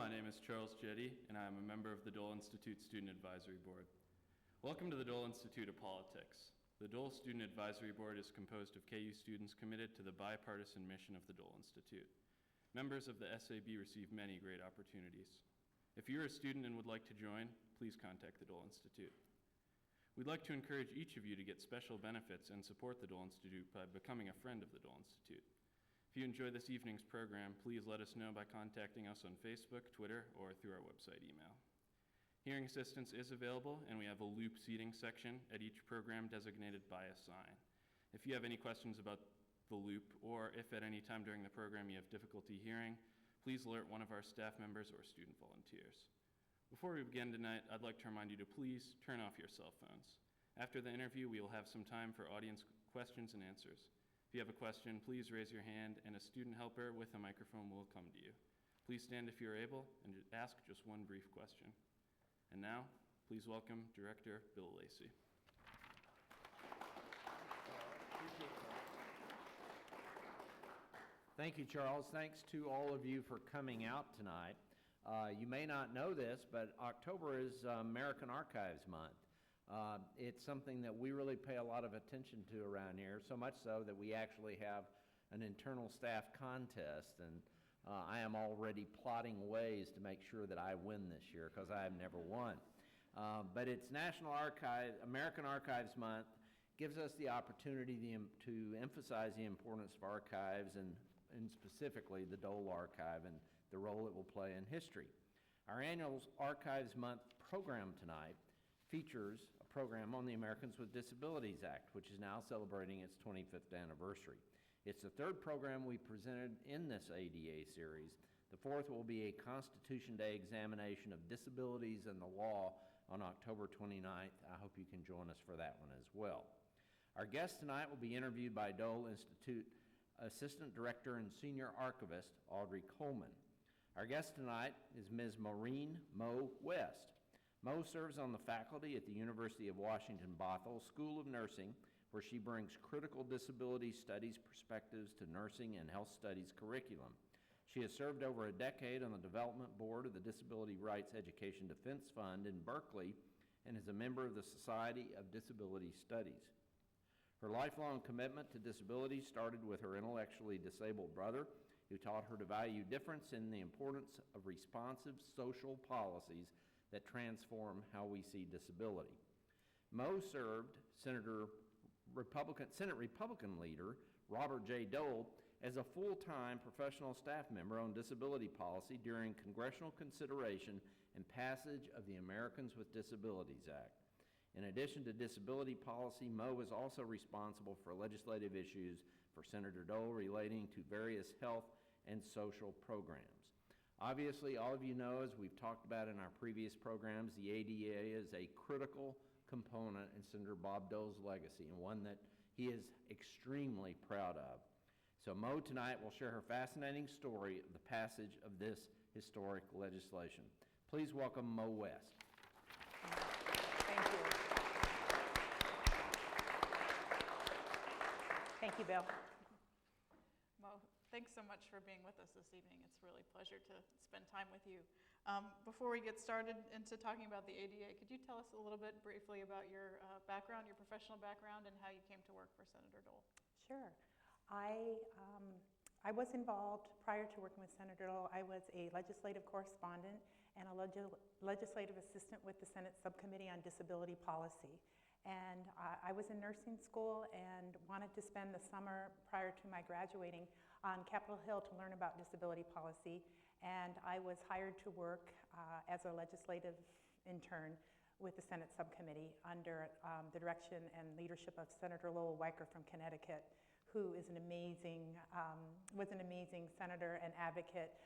my name is Charles Jetty, and I am a member of the Dole Institute Student Advisory Board. Welcome to the Dole Institute of Politics. The Dole Student Advisory Board is composed of KU students committed to the bipartisan mission of the Dole Institute. Members of the SAB receive many great opportunities. If you're a student and would like to join, please contact the Dole Institute. We'd like to encourage each of you to get special benefits and support the Dole Institute by becoming a friend of the Dole Institute. If you enjoy this evening's program, please let us know by contacting us on Facebook, Twitter, or through our website email. Hearing assistance is available, and we have a loop seating section at each program designated by a sign. If you have any questions about the loop, or if at any time during the program you have difficulty hearing, please alert one of our staff members or student volunteers. Before we begin tonight, I'd like to remind you to please turn off your cell phones. After the interview, we will have some time for audience questions and answers. If you have a question, please raise your hand and a student helper with a microphone will come to you. Please stand if you're able and ask just one brief question. And now, please welcome Director Bill Lacey. Thank you, Charles. Thanks to all of you for coming out tonight. You may not know this, but October is American Archives Month. It's something that we really pay a lot of attention to around here, so much so that we actually have an internal staff contest, and I am already plotting ways to make sure that I win this year because I have never won. But it's American Archives Month, gives us the opportunity to emphasize the importance of archives and specifically the Dole Archive and the role it will play in history. Our annual Archives Month program tonight features a program on the Americans with Disabilities Act, which is now celebrating its 25th anniversary. It's the third program we presented in this ADA series. The fourth will be a Constitution Day examination of disabilities and the law on October 29th. I hope you can join us for that one as well. Our guest tonight will be interviewed by Dole Institute Assistant Director and Senior Archivist Audrey Coleman. Our guest tonight is Ms. Maureen Mo West. Mo serves on the faculty at the University of Washington Bothell School of Nursing, where she brings critical disability studies perspectives to nursing and health studies curriculum. She has served over a decade on the development board of the Disability Rights Education Defense Fund in Berkeley and is a member of the Society of Disability Studies. Her lifelong commitment to disability started with her intellectually disabled brother, who taught her to value difference and the importance of responsive social policies that transform how we see disability. Mo served Senate Republican leader Robert J. Dole as a full-time professional staff member on disability policy during congressional consideration and passage of the Americans with Disabilities Act. In addition to disability policy, Mo is also responsible for legislative issues for Senator Dole relating to various health and social programs. Obviously, all of you know, as we've talked about in our previous programs, the ADA is a critical component in Senator Bob Dole's legacy and one that he is extremely proud of. So Mo tonight will share her fascinating story of the passage of this historic legislation. Please welcome Mo West. Thank you. Thank you, Bill. Mo, thanks so much for being with us this evening. It's really a pleasure to spend time with you. Before we get started into talking about the ADA, could you tell us a little bit briefly about your background, your professional background, and how you came to work for Senator Dole? Sure. I was involved prior to working with Senator Dole. I was a legislative correspondent and a legislative assistant with the Senate Subcommittee on Disability Policy. And I was in nursing school and wanted to spend the summer prior to my graduating on Capitol Hill to learn about disability policy. And I was hired to work as a legislative intern with the Senate Subcommittee under the direction and leadership of Senator Lowell Weicker from Connecticut, who is an amazing, was an amazing senator and advocate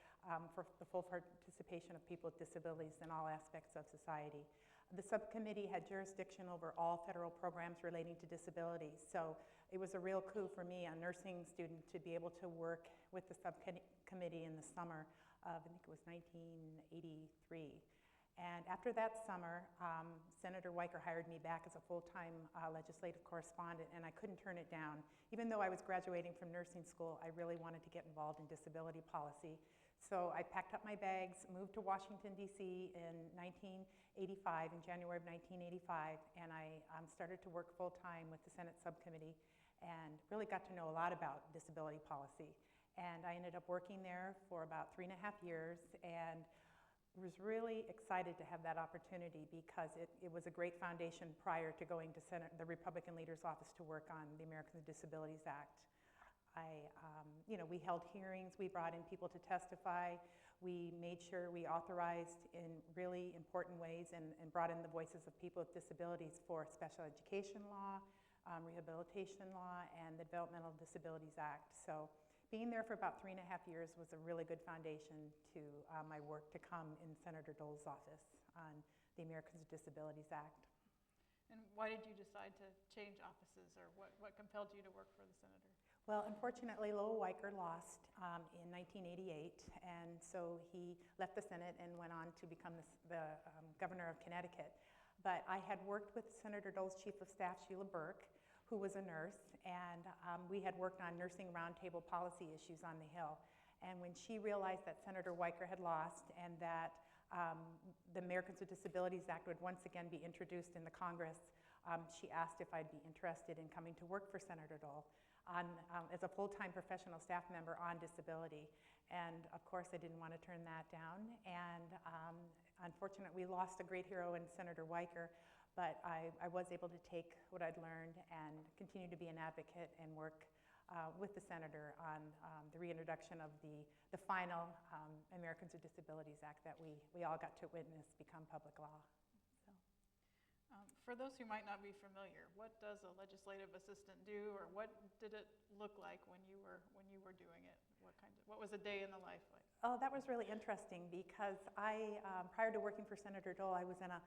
for the full participation of people with disabilities in all aspects of society. The subcommittee had jurisdiction over all federal programs relating to disability, so it was a real coup for me, a nursing student, to be able to work with the subcommittee in the summer of, I think it was 1983. And after that summer, Senator Weicker hired me back as a full-time legislative correspondent, and I couldn't turn it down. Even though I was graduating from nursing school, I really wanted to get involved in disability policy. So I packed up my bags, moved to Washington, D.C. in 1985, in January of 1985, and I started to work full-time with the Senate subcommittee and really got to know a lot about disability policy. And I ended up working there for about 3.5 years and was really excited to have that opportunity because it was a great foundation prior to going to the Republican Leader's Office to work on the Americans with Disabilities Act. We held hearings, we brought in people to testify, we made sure we authorized in really important ways and brought in the voices of people with disabilities for special education law, rehabilitation law, and the Developmental Disabilities Act. So being there for about 3.5 years was a really good foundation to my work to come in Senator Dole's office on the Americans with Disabilities Act. And why did you decide to change offices, or what compelled you to work for the senator? Well, unfortunately, Lowell Weicker lost in 1988, and so he left the Senate and went on to become the governor of Connecticut. But I had worked with Senator Dole's Chief of Staff, Sheila Burke, who was a nurse, and we had worked on nursing roundtable policy issues on the Hill. And when she realized that Senator Weicker had lost and that the Americans with Disabilities Act would once again be introduced in the Congress, she asked if I'd be interested in coming to work for Senator Dole as a full-time professional staff member on disability. And of course, I didn't want to turn that down. And unfortunately, we lost a great hero in Senator Weicker, but I was able to take what I'd learned and continue to be an advocate and work with the senator on the reintroduction of the final Americans with Disabilities Act that we all got to witness become public law. For those who might not be familiar, what does a legislative assistant do, or what did it look like when you were doing it? What was a day in the life like? Oh, that was really interesting because prior to working for Senator Dole, I was in a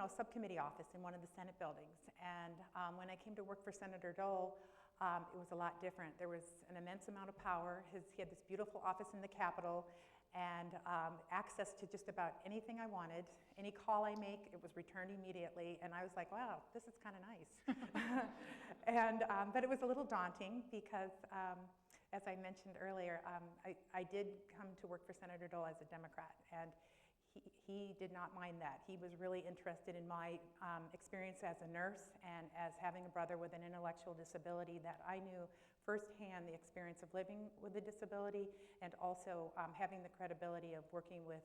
subcommittee office in one of the Senate buildings. And when I came to work for Senator Dole, it was a lot different. There was an immense amount of power. He had this beautiful office in the Capitol and access to just about anything I wanted. Any call I make, it was returned immediately. And I was like, wow, this is kind of nice. But it was a little daunting because, as I mentioned earlier, I did come to work for Senator Dole as a Democrat. And he did not mind that. He was really interested in my experience as a nurse and as having a brother with an intellectual disability, that I knew firsthand the experience of living with a disability and also having the credibility of working with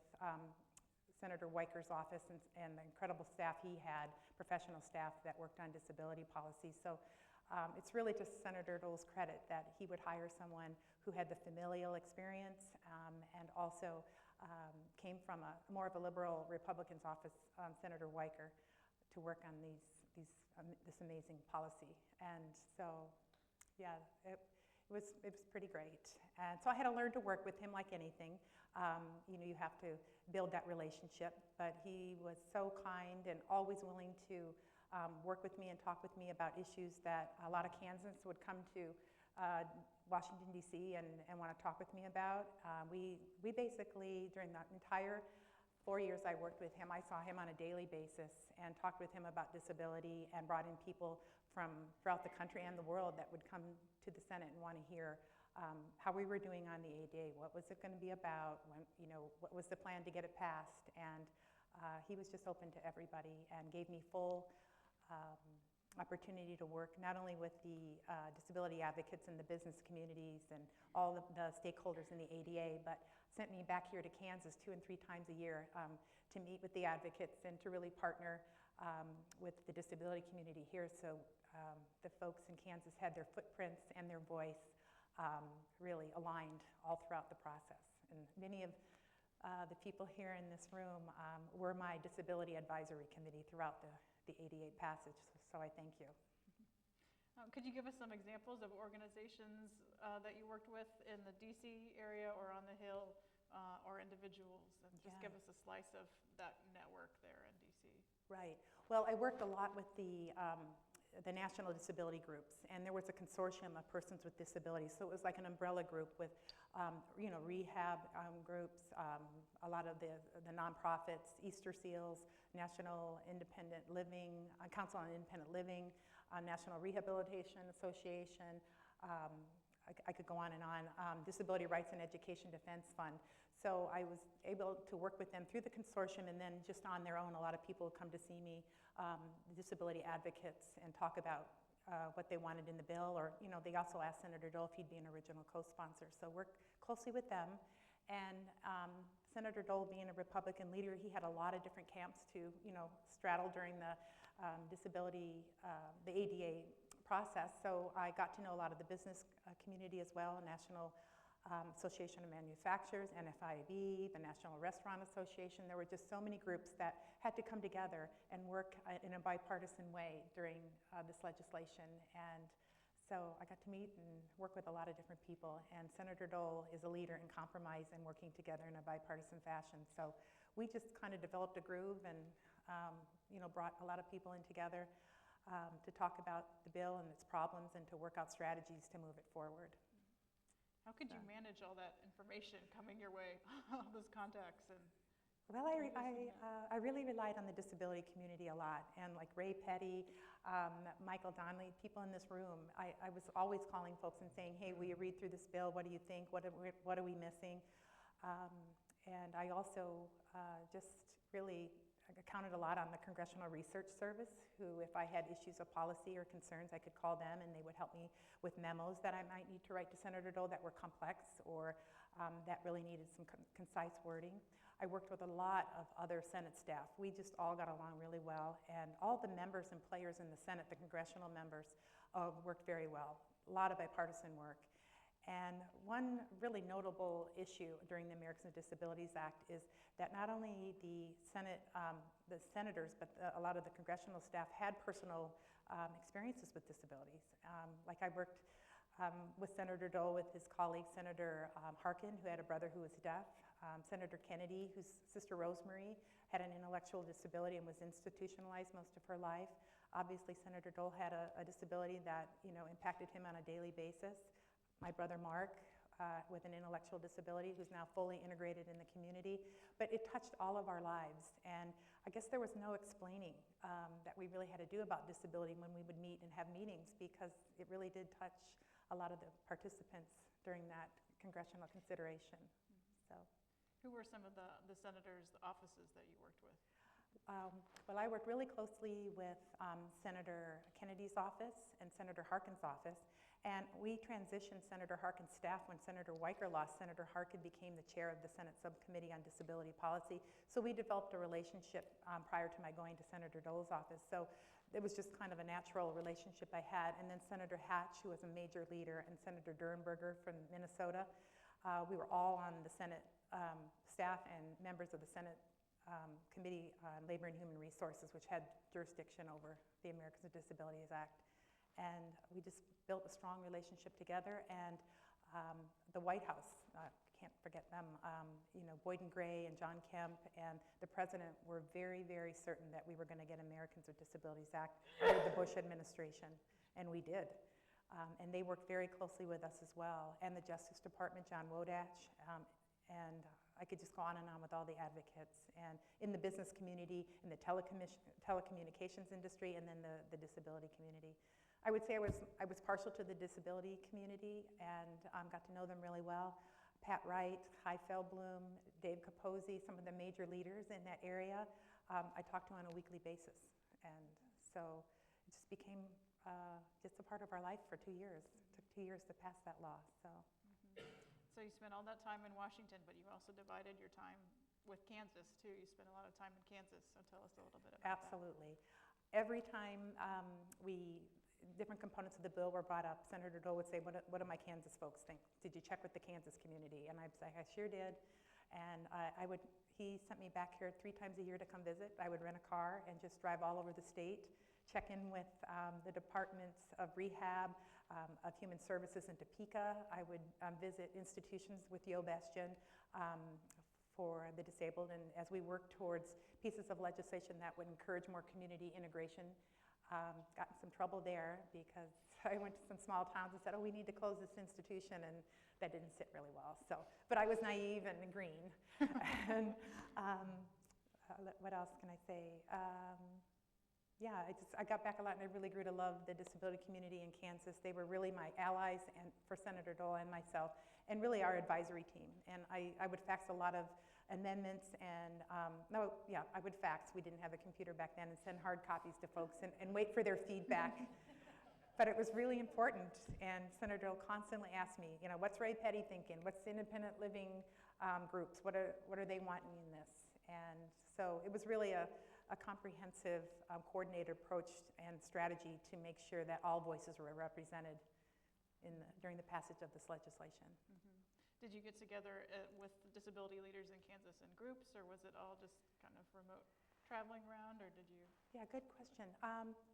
Senator Weicker's office and the incredible staff he had, professional staff that worked on disability policy. So it's really to Senator Dole's credit that he would hire someone who had the familial experience and also came from more of a liberal Republican's office, Senator Weicker, to work on this amazing policy. And so, yeah, it was pretty great. And so I had to learn to work with him like anything. You have to build that relationship. But he was so kind and always willing to work with me and talk with me about issues that a lot of Kansans would come to Washington, D.C. and want to talk with me about. We basically, during the entire 4 years I worked with him, I saw him on a daily basis and talked with him about disability and brought in people from throughout the country and the world that would come to the Senate and want to hear how we were doing on the ADA, what was it going to be about, what was the plan to get it passed. And he was just open to everybody and gave me full opportunity to work not only with the disability advocates in the business communities and all of the stakeholders in the ADA, but sent me back here to Kansas 2 and 3 times a year to meet with the advocates and to really partner with the disability community here. So the folks in Kansas had their footprints and their voice really aligned all throughout the process. And many of the people here in this room were my disability advisory committee throughout the ADA passage, so I thank you. Could you give us some examples of organizations that you worked with in the DC area or on the Hill, or individuals, and just give us a slice of that network there in DC? Right. Well, I worked a lot with the national disability groups, and there was a consortium of persons with disabilities, so it was like an umbrella group with rehab groups, a lot of the nonprofits, Easter Seals, National Independent Living, Council on Independent Living, National Rehabilitation Association, I could go on and on, Disability Rights and Education Defense Fund. So I was able to work with them through the consortium, and then just on their own, a lot of people would come to see me, disability advocates, and talk about what they wanted in the bill, or they also asked Senator Dole if he'd be an original co-sponsor. So work closely with them. And Senator Dole, being a Republican leader, he had a lot of different camps to straddle during the the ADA process. So I got to know a lot of the business community as well, National Association of Manufacturers, NFIB, the National Restaurant Association. There were just so many groups that had to come together and work in a bipartisan way during this legislation. And so I got to meet and work with a lot of different people. And Senator Dole is a leader in compromise and working together in a bipartisan fashion. So we just kind of developed a groove and brought a lot of people in together to talk about the bill and its problems and to work out strategies to move it forward. How could you manage all that information coming your way, all those contacts? And well, I really relied on the disability community a lot, and like Ray Petty, Michael Donnelly, people in this room. I was always calling folks and saying, hey, will you read through this bill? What do you think? What are we missing? And I also just really counted a lot on the Congressional Research Service, who, if I had issues of policy or concerns, I could call them and they would help me with memos that I might need to write to Senator Dole that were complex or that really needed some concise wording. I worked with a lot of other Senate staff. We just all got along really well, and all the members and players in the Senate, the congressional members, worked very well. A lot of bipartisan work. And one really notable issue during the Americans with Disabilities Act is that not only the Senate, the senators, but a lot of the congressional staff had personal experiences with disabilities. Like I worked with Senator Dole with his colleague, Senator Harkin, who had a brother who was deaf, Senator Kennedy, whose sister Rosemary had an intellectual disability and was institutionalized most of her life. Obviously, Senator Dole had a disability that impacted him on a daily basis. My brother Mark, with an intellectual disability, who's now fully integrated in the community. But it touched all of our lives, and I guess there was no explaining that we really had to do about disability when we would meet and have meetings, because it really did touch a lot of the participants during that congressional consideration. So, who were some of the senators' offices that you worked with? Well, I worked really closely with Senator Kennedy's office and Senator Harkin's office. And we transitioned Senator Harkin's staff when Senator Weicker lost. Senator Harkin became the chair of the Senate Subcommittee on Disability Policy. So we developed a relationship prior to my going to Senator Dole's office. So it was just kind of a natural relationship I had. And then Senator Hatch, who was a major leader, and Senator Durenberger from Minnesota. We were all on the Senate staff and members of the Senate Committee on Labor and Human Resources, which had jurisdiction over the Americans with Disabilities Act. And we just built a strong relationship together. And the White House, can't forget them, Boyd and Gray and John Kemp and the president were very, very certain that we were going to get Americans with Disabilities Act under the Bush administration, and we did. And they worked very closely with us as well. And the Justice Department, John Wodach, and I could just go on and on with all the advocates. And in the business community, in the telecommunications industry, and then the disability community. I would say I was partial to the disability community and got to know them really well. Pat Wright, Hy Feldblum, Dave Capozzi, some of the major leaders in that area, I talked to on a weekly basis. And so it just became just a part of our life for 2 years. It took 2 years to pass that law. So. So you spent all that time in Washington, but you also divided your time with Kansas too. You spent a lot of time in Kansas, so tell us a little bit about Absolutely. Every time different components of the bill were brought up, Senator Dole would say, what do my Kansas folks think? Did you check with the Kansas community? And I'd say, I sure did. And he sent me back here 3 times a year to come visit. I would rent a car and just drive all over the state, check in with the departments of rehab, of human services in Topeka. I would visit institutions with Yo Bastion for the disabled. And as we work towards pieces of legislation that would encourage more community integration, got in some trouble there because I went to some small towns and said, oh, we need to close this institution, and that didn't sit really well. So, but I was naive and green. And what else can I say? yeah, I got back a lot, and I really grew to love the disability community in Kansas. They were really my allies and for Senator Dole and myself, and really our advisory team. And I would fax a lot of amendments and, I would fax. We didn't have a computer back then, and send hard copies to folks and wait for their feedback. But it was really important, and Senator Dole constantly asked me, what's Ray Petty thinking? What's the independent living groups? What are they wanting in this? And so it was really a comprehensive, coordinated approach and strategy to make sure that all voices were represented during the passage of this legislation. Mm-hmm. Did you get together with disability leaders in Kansas in groups, or was it all just kind of remote traveling around, or did you? Yeah, good question.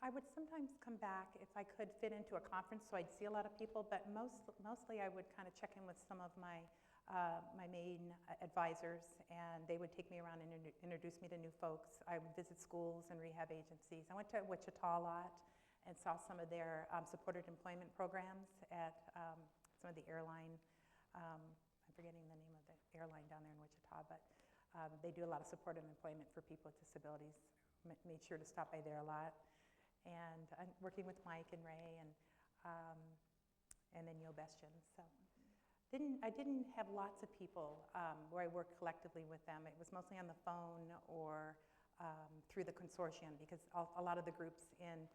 I would sometimes come back if I could fit into a conference, so I'd see a lot of people, but mostly I would kind of check in with some of my main advisors, and they would take me around and introduce me to new folks. I would visit schools and rehab agencies. I went to Wichita a lot and saw some of their supported employment programs at some of the airline, I'm forgetting the name of the airline down there in Wichita, but they do a lot of supported employment for people with disabilities. Made sure to stop by there a lot. And I'm working with Mike and Ray and then Yo Bestian. So I didn't have lots of people where I worked collectively with them. It was mostly on the phone or through the consortium, because a lot of the groups in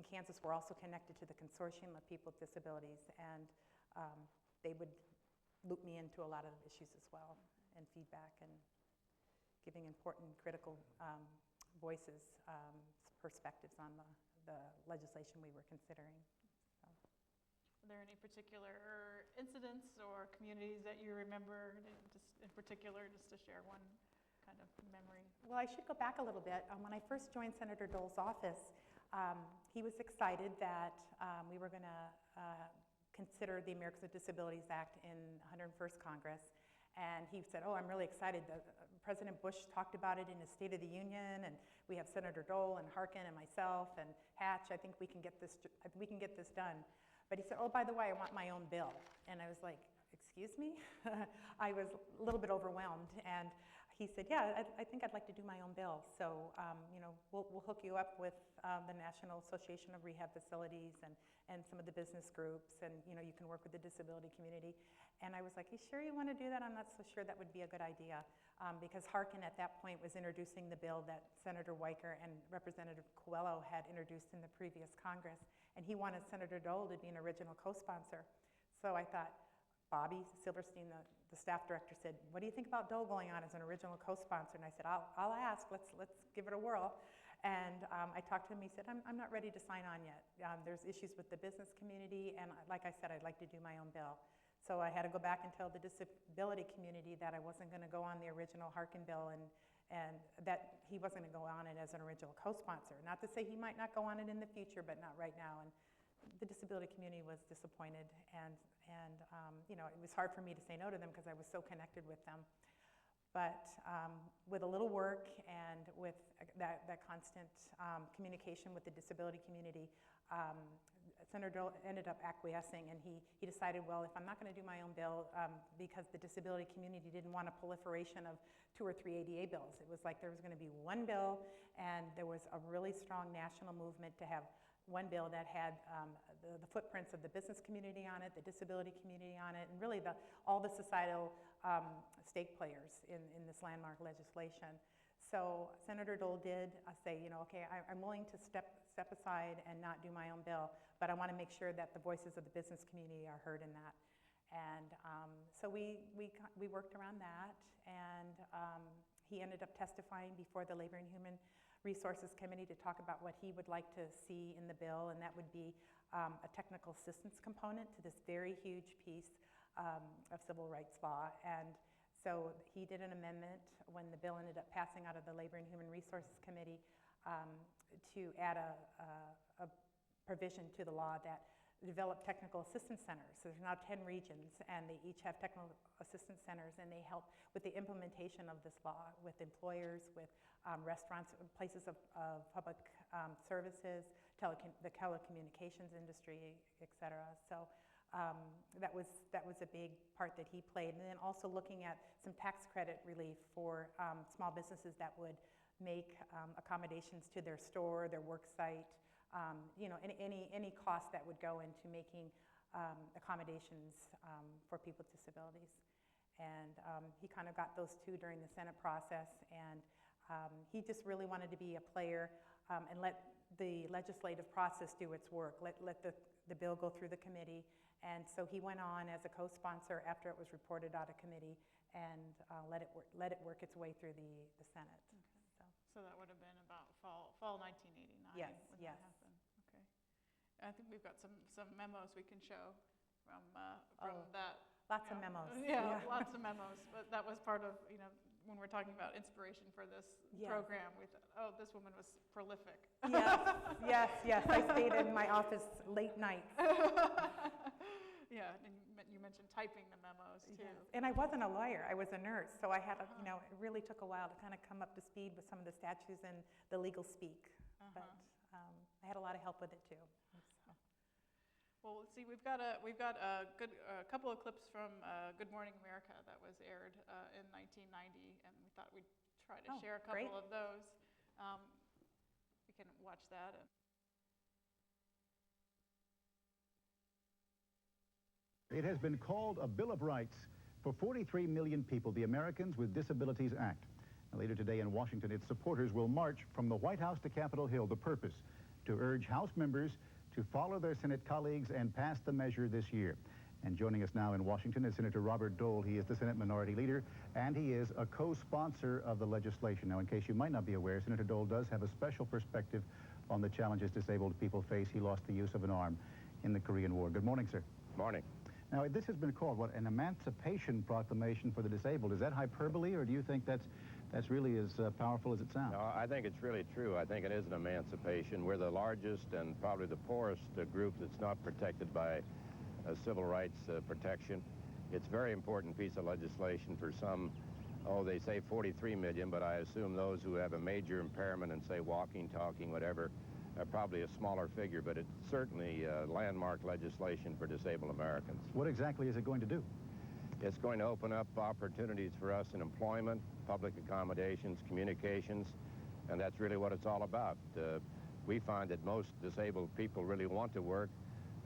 Kansas were also connected to the consortium of people with disabilities, and they would loop me into a lot of issues as well, and feedback, and giving important, critical voices, perspectives on the legislation we were considering. So. Are there any particular incidents or communities that you remember, just in particular, just to share one kind of memory? Well, I should go back a little bit. When I first joined Senator Dole's office, he was excited that we were going to consider the Americans with Disabilities Act in 101st Congress. And he said, I'm really excited. President Bush talked about it in his State of the Union, and we have Senator Dole and Harkin and myself and Hatch. I think we can get this done. But he said, by the way, I want my own bill. And I was like, excuse me? I was a little bit overwhelmed. And he said, yeah, I think I'd like to do my own bill. So, we'll hook you up with the National Association of Rehab Facilities and some of the business groups, and, you can work with the disability community. And I was like, you sure you want to do that? I'm not so sure that would be a good idea. Because Harkin at that point was introducing the bill that Senator Weicker and Representative Coelho had introduced in the previous Congress. And he wanted Senator Dole to be an original co-sponsor. So I thought, Bobby Silverstein, the staff director, said, what do you think about Dole going on as an original co-sponsor? And I said, I'll ask, let's give it a whirl. And I talked to him, he said, I'm not ready to sign on yet. There's issues with the business community, and like I said, I'd like to do my own bill. So I had to go back and tell the disability community that I wasn't going to go on the original Harkin bill, and that he wasn't going to go on it as an original co-sponsor. Not to say he might not go on it in the future, but not right now. And the disability community was disappointed, and it was hard for me to say no to them because I was so connected with them. But with a little work and with that constant communication with the disability community, Senator Dole ended up acquiescing, and he decided, well, if I'm not going to do my own bill, because the disability community didn't want a proliferation of 2 or 3 ADA bills. It was like there was going to be one bill, and there was a really strong national movement to have one bill that had the footprints of the business community on it, the disability community on it, and really all the societal stake players in this landmark legislation. So Senator Dole did say, okay, I'm willing to step aside and not do my own bill, but I want to make sure that the voices of the business community are heard in that. And so we worked around that, and he ended up testifying before the Labor and Human Resources Committee to talk about what he would like to see in the bill, and that would be a technical assistance component to this very huge piece of civil rights law. And so he did an amendment when the bill ended up passing out of the Labor and Human Resources Committee to add a provision to the law that develop technical assistance centers. So there's now 10 regions, and they each have technical assistance centers, and they help with the implementation of this law with employers, with restaurants, places of public services, the telecommunications industry, et cetera. So that was a big part that he played. And then also looking at some tax credit relief for small businesses that would make accommodations to their store, their work site, any cost that would go into making accommodations for people with disabilities. And he kind of got those two during the Senate process, and he just really wanted to be a player and let the legislative process do its work, let the bill go through the committee. And so he went on as a co-sponsor after it was reported out of committee and let it work its way through the Senate. Okay. So that would have been about fall 1989 Yes, when yes. that happened. Okay. I think we've got some memos we can show from that. Lots of memos. Yeah, lots of memos. But that was part of, when we're talking about inspiration for this Yes. program, we thought, oh, this woman was prolific. Yes. I stayed in my office late nights. Yeah, and you mentioned typing the memos too. Yes. And I wasn't a lawyer, I was a nurse, so I had, it really took a while to kind of come up to speed with some of the statutes and the legal speak. But I had a lot of help with it too. So. Well, let's see, we've got a couple of clips from Good Morning America that was aired in 1990, and we thought we'd try to share a couple of those. We can watch that. It has been called a Bill of Rights for 43 million people, the Americans with Disabilities Act. Now, later today in Washington, its supporters will march from the White House to Capitol Hill. The purpose, to urge House members to follow their Senate colleagues and pass the measure this year. And joining us now in Washington is Senator Robert Dole. He is the Senate Minority Leader, and he is a co-sponsor of the legislation. Now, in case you might not be aware, Senator Dole does have a special perspective on the challenges disabled people face. He lost the use of an arm in the Korean War. Good morning, sir. Morning. Now, this has been called, what, an emancipation proclamation for the disabled. Is that hyperbole, or do you think that's really as powerful as it sounds? No, I think it's really true. I think it is an emancipation. We're the largest and probably the poorest group that's not protected by civil rights protection. It's a very important piece of legislation for some. Oh, they say 43 million, but I assume those who have a major impairment and say walking, talking, whatever, probably a smaller figure, but it's certainly landmark legislation for disabled Americans. What exactly is it going to do? It's going to open up opportunities for us in employment, public accommodations, communications, and that's really what it's all about. We find that most disabled people really want to work.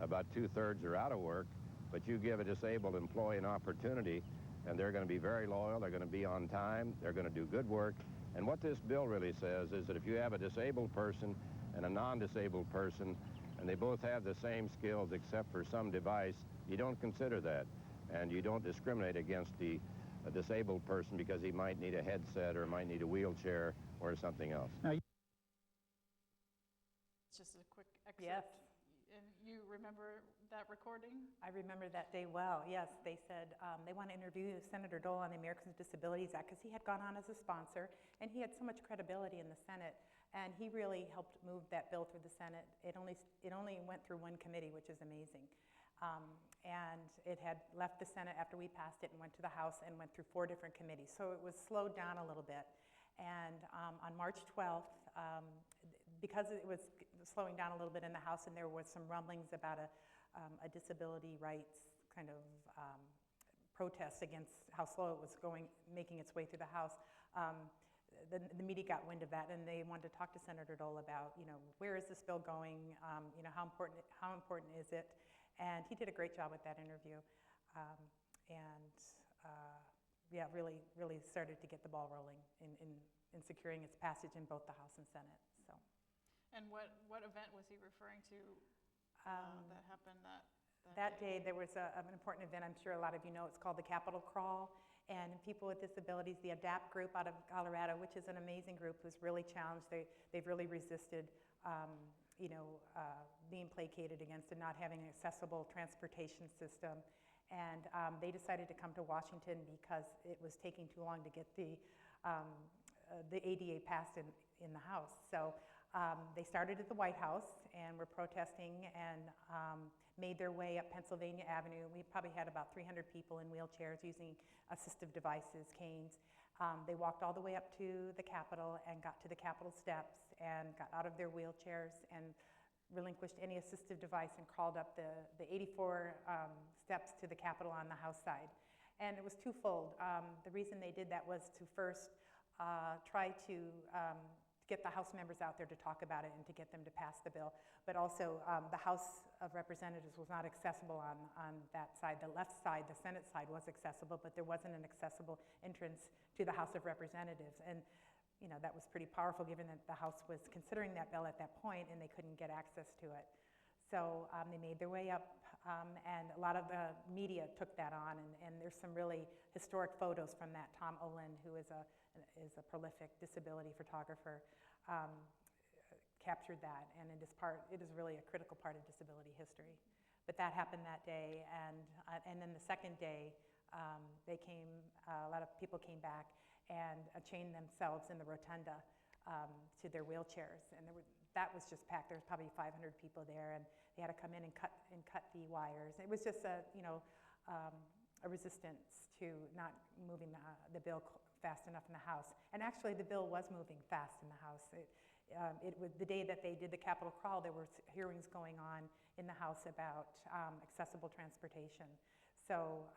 About 2/3 are out of work, but you give a disabled employee an opportunity, and they're going to be very loyal, they're going to be on time, they're going to do good work. And what this bill really says is that if you have a disabled person and a non-disabled person, and they both have the same skills except for some device, you don't consider that. And you don't discriminate against a disabled person because he might need a headset or might need a wheelchair or something else. Now, It's just a quick excerpt. Yes. And you remember that recording? I remember that day well, yes. They said they want to interview Senator Dole on the Americans with Disabilities Act because he had gone on as a sponsor and he had so much credibility in the Senate, and he really helped move that bill through the Senate. It only went through one committee, which is amazing. And it had left the Senate after we passed it and went to the House and went through 4 different committees. So it was slowed down a little bit. And on March 12th, because it was slowing down a little bit in the House and there was some rumblings about a disability rights kind of protest against how slow it was making its way through the House, the media got wind of that, and they wanted to talk to Senator Dole about, where is this bill going? How important is it? And he did a great job with that interview, yeah, really started to get the ball rolling in securing its passage in both the House and Senate. So. And what event was he referring to that happened that day? There was an important event, I'm sure a lot of you know. It's called the Capitol Crawl, and people with disabilities, the ADAPT group out of Colorado, which is an amazing group, was really challenged. They've really resisted being placated against and not having an accessible transportation system. And they decided to come to Washington because it was taking too long to get the ADA passed in the House. So they started at the White House and were protesting and made their way up Pennsylvania Avenue. We probably had about 300 people in wheelchairs using assistive devices, canes. They walked all the way up to the Capitol and got to the Capitol steps and got out of their wheelchairs and relinquished any assistive device and crawled up the 84 steps to the Capitol on the House side. And it was twofold. The reason they did that was to first try to get the House members out there to talk about it and to get them to pass the bill. But also, the House of Representatives was not accessible on that side. The left side, the Senate side, was accessible, but there wasn't an accessible entrance to the House of Representatives. And you know, that was pretty powerful given that the House was considering that bill at that point and they couldn't get access to it. So they made their way up, and a lot of the media took that on, and there's some really historic photos from that. Tom Olin, who is a prolific disability photographer, captured that, and it is really a critical part of disability history. But that happened that day, and then the second day, a lot of people came back and chained themselves in the rotunda to their wheelchairs, and that was just packed. There was probably 500 people there, and they had to come in and cut the wires. It was just a resistance to not moving the bill fast enough in the House. And actually, the bill was moving fast in the House. It was the day that they did the Capitol crawl. There were hearings going on in the House about accessible transportation. So,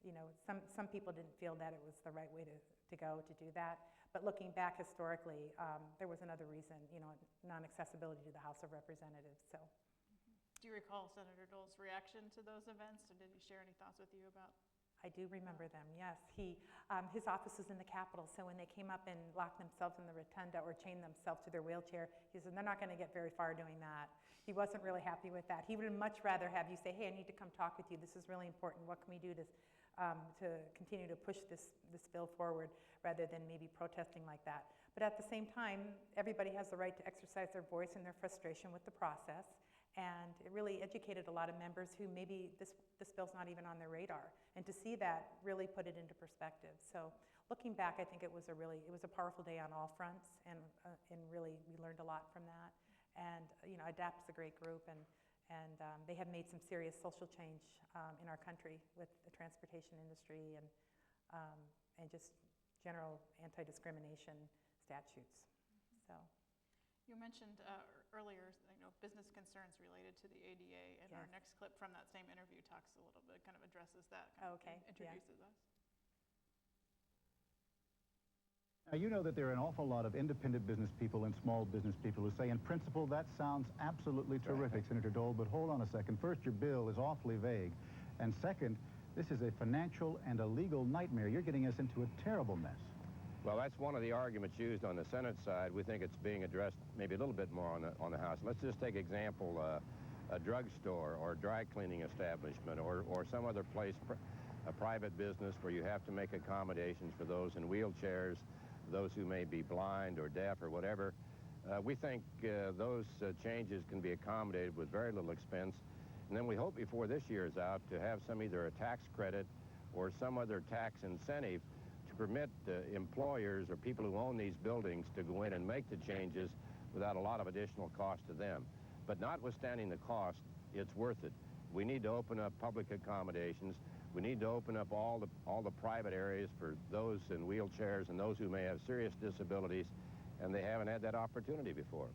you know, some people didn't feel that it was the right way to go to do that. But looking back historically, there was another reason, you know, non-accessibility to the House of Representatives. So, do you recall Senator Dole's reaction to those events, or did he share any thoughts with you about? I do remember them, yes. His office was in the Capitol, so when they came up and locked themselves in the rotunda or chained themselves to their wheelchair, he said, they're not going to get very far doing that. He wasn't really happy with that. He would much rather have you say, hey, I need to come talk with you. This is really important. What can we do to continue to push this bill forward, rather than maybe protesting like that. But at the same time, everybody has the right to exercise their voice and their frustration with the process. And it really educated a lot of members who maybe this bill's not even on their radar. And to see that really put it into perspective. So looking back, I think it was a powerful day on all fronts, and really we learned a lot from that. And you know, ADAPT's a great group, and they have made some serious social change in our country with the transportation industry and just general anti-discrimination statutes. So. You mentioned earlier, you know, business concerns related to the ADA, and Yes. Our next clip from that same interview talks a little bit, kind of addresses that, introduces us. Now, you know that there are an awful lot of independent business people and small business people who say, in principle, that sounds absolutely terrific, Senator Dole, but hold on a second. First, your bill is awfully vague. And second, this is a financial and a legal nightmare. You're getting us into a terrible mess. Well, that's one of the arguments used on the Senate side. We think it's being addressed maybe a little bit more on the House. Let's just take example, a drugstore or dry cleaning establishment or some other place, a private business where you have to make accommodations for those in wheelchairs, those who may be blind or deaf or whatever. We think those changes can be accommodated with very little expense. And then we hope before this year is out to have either a tax credit or some other tax incentive to permit employers or people who own these buildings to go in and make the changes without a lot of additional cost to them. But notwithstanding the cost, it's worth it. We need to open up public accommodations. We need to open up all the private areas for those in wheelchairs and those who may have serious disabilities, and they haven't had that opportunity before.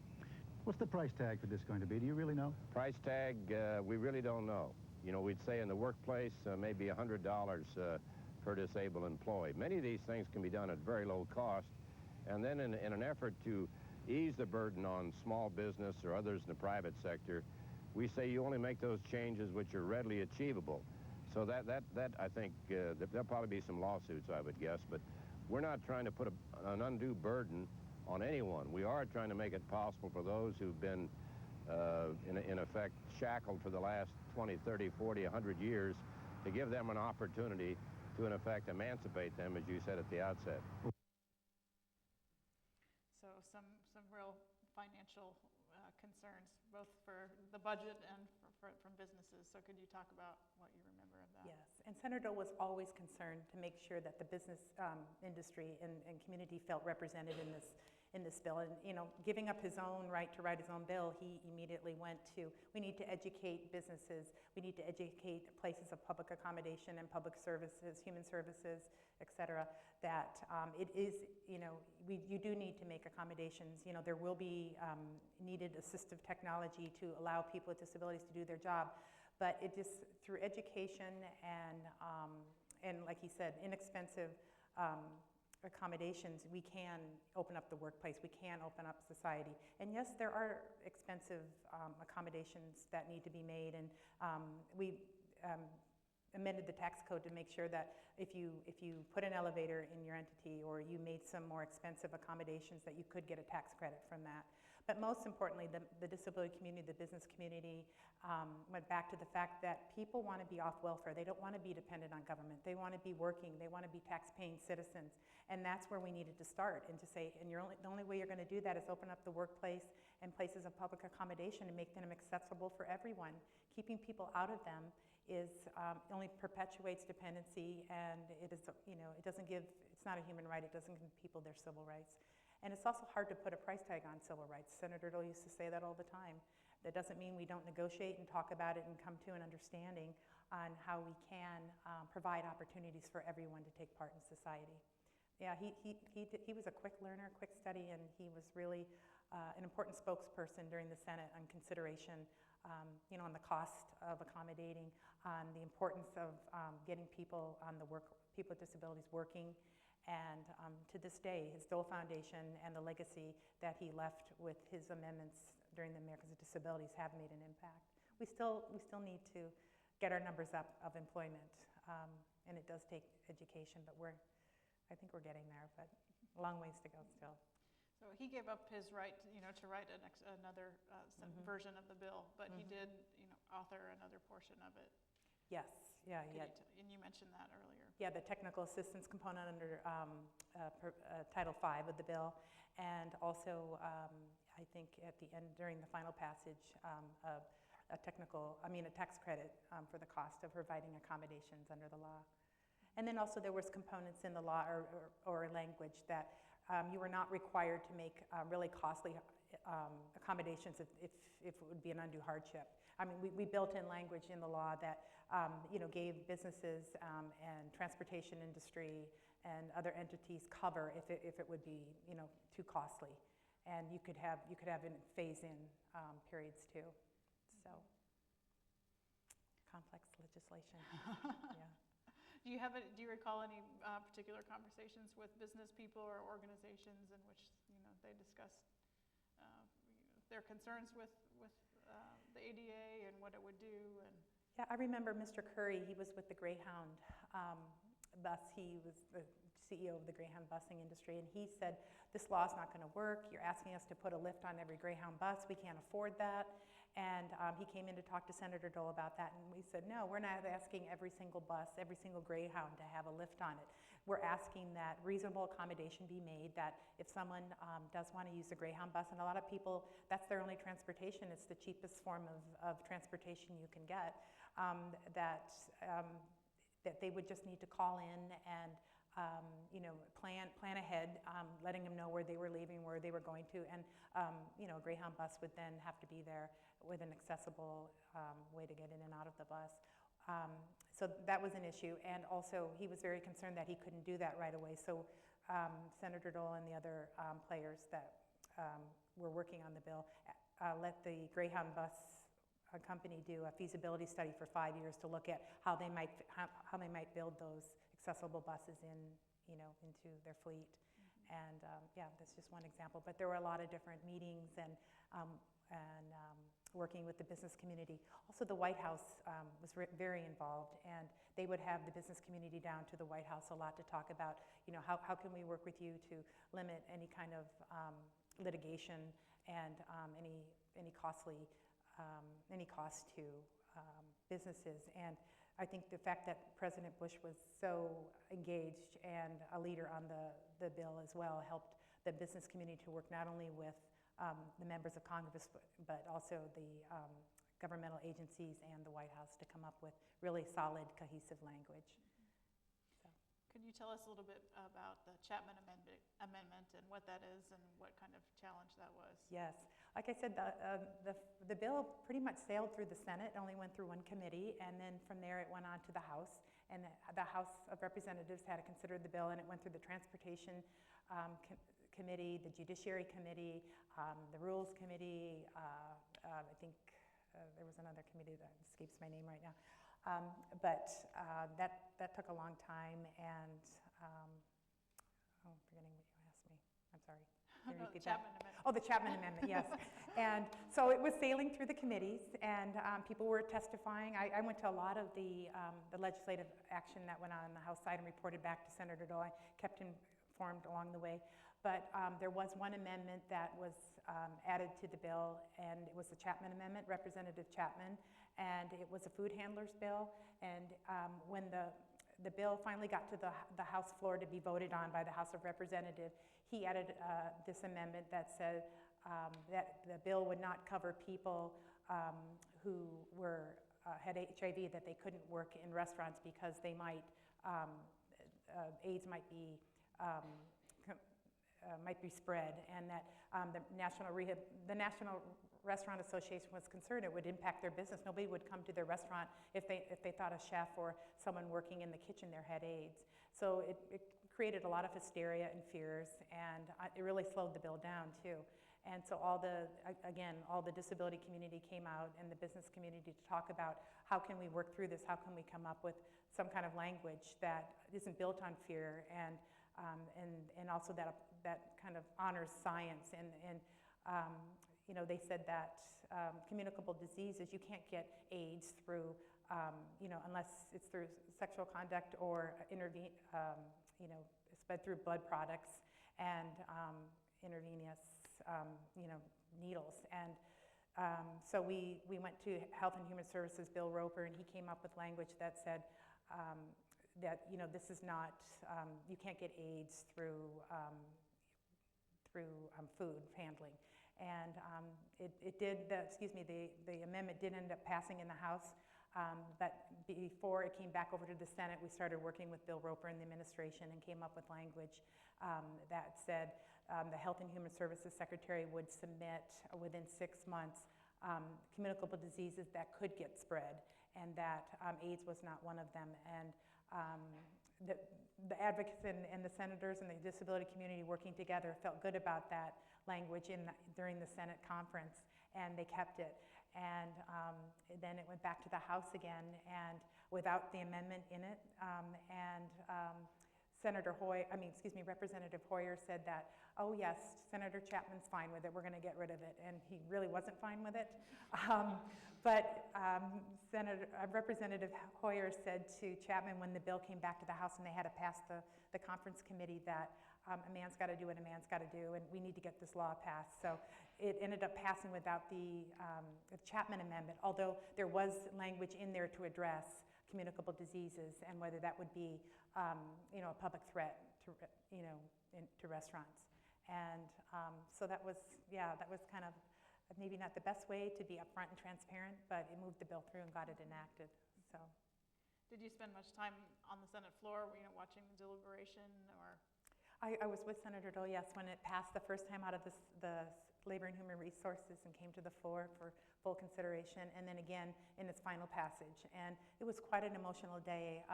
What's the price tag for this going to be? Do you really know? Price tag, we really don't know. You know, we'd say in the workplace, maybe $100 per disabled employee. Many of these things can be done at very low cost, and then in an effort to ease the burden on small business or others in the private sector, we say you only make those changes which are readily achievable. So that I think, there'll probably be some lawsuits, I would guess, but we're not trying to put an undue burden on anyone. We are trying to make it possible for those who've been, in effect, shackled for the last 20, 30, 40, 100 years, to give them an opportunity to, in effect, emancipate them, as you said at the outset. So some real financial concerns, both for the budget and from businesses. So could you talk about what you remember of that? Yes, and Senator Dole was always concerned to make sure that the business industry and community felt represented in this bill. And you know, giving up his own right to write his own bill, he immediately went to, we need to educate businesses, we need to educate places of public accommodation and public services, human services, et cetera, that it is, you know, you do need to make accommodations. You know, there will be needed assistive technology to allow people with disabilities to do their job, but it just, through education and like he said, inexpensive accommodations, we can open up the workplace, we can open up society. And yes, there are expensive accommodations that need to be made, and we amended the tax code to make sure that if you put an elevator in your entity or you made some more expensive accommodations, that you could get a tax credit from that. But most importantly, the disability community, the business community, went back to the fact that people want to be off welfare. They don't want to be dependent on government. They want to be working. They want to be tax-paying citizens. And that's where we needed to start, and to say, and the only way you're going to do that is open up the workplace and places of public accommodation and make them accessible for everyone. Keeping people out of them only perpetuates dependency, and it doesn't give, it's not a human right, it doesn't give people their civil rights. And it's also hard to put a price tag on civil rights. Senator Dole used to say that all the time. That doesn't mean we don't negotiate and talk about it and come to an understanding on how we can provide opportunities for everyone to take part in society. Yeah, he was a quick learner, quick study, and he was really an important spokesperson during the Senate on consideration, on the cost of accommodating, on the importance of getting people with disabilities working. And to this day, his Dole Foundation and the legacy that he left with his amendments during the Americans with Disabilities have made an impact. We still need to get our numbers up of employment, and it does take education, but I think we're getting there, but a long ways to go still. So he gave up his right, to write another version of the bill, but he did, author another portion of it. Yes, yeah. And you mentioned that earlier. Yeah, the technical assistance component under Title V of the bill, and also I think at the end, during the final passage, a tax credit for the cost of providing accommodations under the law. And then also there was components in the law or language that you were not required to make really costly accommodations if it would be an undue hardship. I mean, we built in language in the law that gave businesses and transportation industry and other entities cover if it would be too costly, and you could have phase-in periods too. So complex legislation. Yeah. Do you recall any particular conversations with business people or organizations in which they discussed their concerns with the ADA and what it would do? And yeah, I remember Mr. Curry. He was with the Greyhound bus. He was the CEO of the Greyhound busing industry, and he said, "This law is not going to work. You're asking us to put a lift on every Greyhound bus. We can't afford that." And he came in to talk to Senator Dole about that, and we said, "No, we're not asking every single bus, every single Greyhound to have a lift on it. We're asking that reasonable accommodation be made, that if someone does want to use the Greyhound bus," and a lot of people, that's their only transportation, it's the cheapest form of transportation you can get, that they would just need to call in and plan ahead, letting them know where they were leaving, where they were going to, and a Greyhound bus would then have to be there with an accessible way to get in and out of the bus. So that was an issue, and also he was very concerned that he couldn't do that right away. So Senator Dole and the other players that were working on the bill let the Greyhound bus company do a feasibility study for 5 years to look at how they might build those accessible buses into their fleet. And that's just one example. But there were a lot of different meetings and working with the business community. Also, the White House was very involved, and they would have the business community down to the White House a lot to talk about, how can we work with you to limit any kind of litigation and any cost to businesses. And I think the fact that President Bush was so engaged and a leader on the bill as well helped the business community to work not only with the members of Congress, but also the governmental agencies and the White House to come up with really solid, cohesive language. So. Could you tell us a little bit about the Chapman Amendment and what that is and what kind of challenge that was? Yes. Like I said, the bill pretty much sailed through the Senate. It only went through one committee, and then from there it went on to the House. And the House of Representatives had to consider the bill, and it went through the Transportation Committee, the Judiciary Committee, the Rules Committee. I think there was another committee that escapes my name right now. But that took a long time, and I'm sorry. Can you No, repeat that? Chapman Amendment. Oh, the Chapman Amendment, yes. And so it was sailing through the committees, and people were testifying. I went to a lot of the legislative action that went on the House side and reported back to Senator Dole. I kept informed along the way. But there was one amendment that was added to the bill, and it was the Chapman Amendment, Representative Chapman, and it was a food handlers bill. And when the bill finally got to the House floor to be voted on by the House of Representatives, he added this amendment that said that the bill would not cover people who had HIV, that they couldn't work in restaurants because they might, AIDS might be spread, and that the National Restaurant Association was concerned it would impact their business. Nobody would come to their restaurant if they thought a chef or someone working in the kitchen there had AIDS. So it created a lot of hysteria and fears, and it really slowed the bill down too. And so all the disability community came out, and the business community, to talk about how can we work through this, how can we come up with some kind of language that isn't built on fear, and also that kind of honors science. And you know, they said that communicable diseases, you can't get AIDS through, you know, unless it's through sexual conduct or you know, spread through blood products and intravenous, you know, needles. And so we went to Health and Human Services, Bill Roper, and he came up with language that said that, you know, this is not, you can't get AIDS through food handling. And the amendment did end up passing in the House, but before it came back over to the Senate, we started working with Bill Roper and the administration and came up with language that said the Health and Human Services Secretary would submit within 6 months communicable diseases that could get spread, and that AIDS was not one of them. And the advocates and the senators and the disability community working together felt good about that language during the Senate conference, and they kept it. And then it went back to the House again, and without the amendment in it. Representative Hoyer said that, oh yes, Senator Chapman's fine with it, we're going to get rid of it, and he really wasn't fine with it. Representative Hoyer said to Chapman when the bill came back to the House and they had to pass the conference committee that a man's got to do what a man's got to do, and we need to get this law passed. So it ended up passing without the Chapman Amendment, although there was language in there to address communicable diseases and whether that would be you know, a public threat to, you know, to restaurants. And so that was kind of maybe not the best way to be upfront and transparent, but it moved the bill through and got it enacted. So, did you spend much time on the Senate floor, you know, watching the deliberation, or? I was with Senator Dole, yes, when it passed the first time out of the Labor and Human Resources and came to the floor for full consideration, and then again in its final passage. And it was quite an emotional day.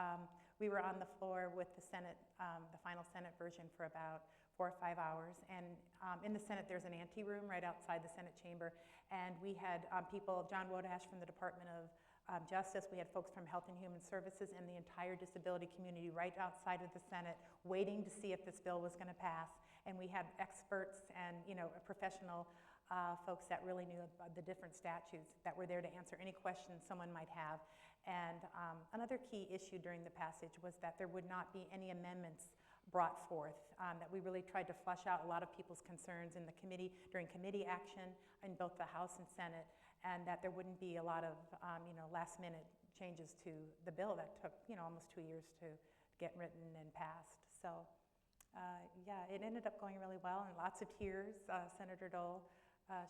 We were on the floor with the Senate, the final Senate version, for about 4 or 5 hours. And in the Senate, there's an ante room right outside the Senate chamber. And we had people, John Wodash from the Department of Justice, we had folks from Health and Human Services, and the entire disability community right outside of the Senate waiting to see if this bill was going to pass. And we had experts and, you know, professional folks that really knew the different statutes that were there to answer any questions someone might have. And another key issue during the passage was that there would not be any amendments brought forth, that we really tried to flush out a lot of people's concerns in the committee, during committee action in both the House and Senate, and that there wouldn't be a lot of you know, last-minute changes to the bill that took, you know, almost 2 years to get written and passed. So yeah, it ended up going really well, and lots of tears. Senator Dole